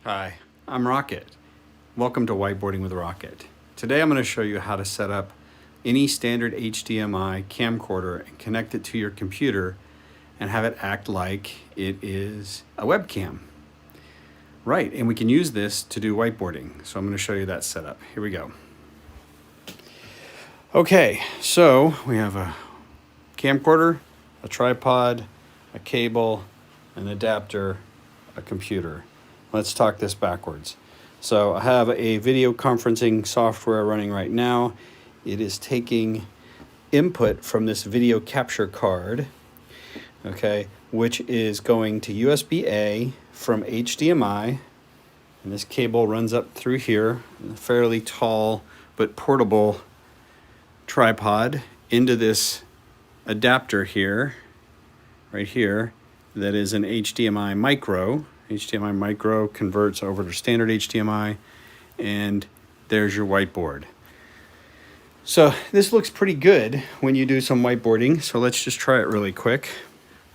Hi, I'm Rocket. Welcome to Whiteboarding with Rocket. Today I'm going to show you how to set up any standard HDMI camcorder and connect it to your computer and have it act like it is a webcam. Right, and we can use this to do whiteboarding. So I'm going to show you that setup. Here we go. Okay, so we have a camcorder, a tripod, a cable, an adapter, a computer. Let's talk this backwards. So I have a video conferencing software running right now. It is taking input from this video capture card, okay, which is going to USB-A from HDMI, and this cable runs up through here, a fairly tall but portable tripod, into this adapter here, right here, that is an HDMI micro. HDMI micro converts over to standard HDMI, and there's your whiteboard. So this looks pretty good when you do some whiteboarding, so let's just try it really quick.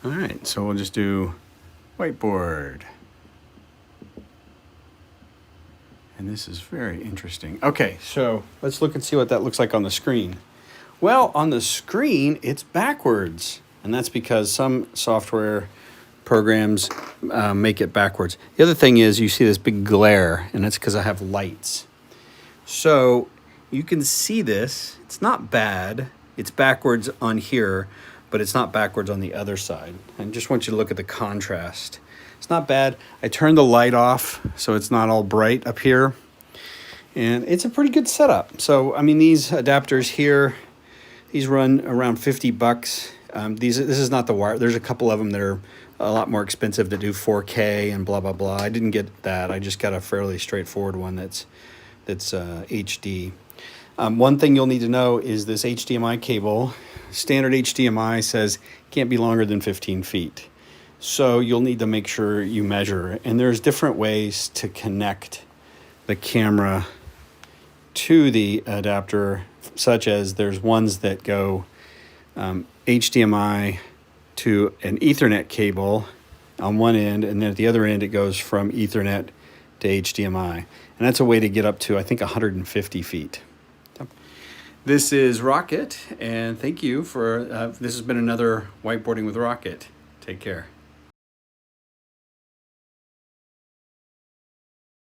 All right, so we'll just do whiteboard. And this is very interesting. Okay, so let's look and see what that looks like on the screen. Well, on the screen, it's backwards, and that's because some software programs make it backwards. The other thing is you see this big glare, and it's because I have lights. So you can see this. It's not bad. It's backwards on here, but it's not backwards on the other side. I just want you to look at the contrast. It's not bad. I turned the light off so it's not all bright up here, and it's a pretty good setup. So I mean, these adapters here, these run around $50. This is not the wire. There's a couple of them that are a lot more expensive that do 4K and blah blah blah. I didn't get that. I just got a fairly straightforward one that's HD. One thing you'll need to know is this HDMI cable. Standard HDMI says can't be longer than 15 feet. So you'll need to make sure you measure. And there's different ways to connect the camera to the adapter, such as there's ones that go HDMI to an Ethernet cable on one end, and then at the other end it goes from Ethernet to HDMI. And that's a way to get up to, I think, 150 feet. This is Rocket, and thank you for, this has been another Whiteboarding with Rocket. Take care.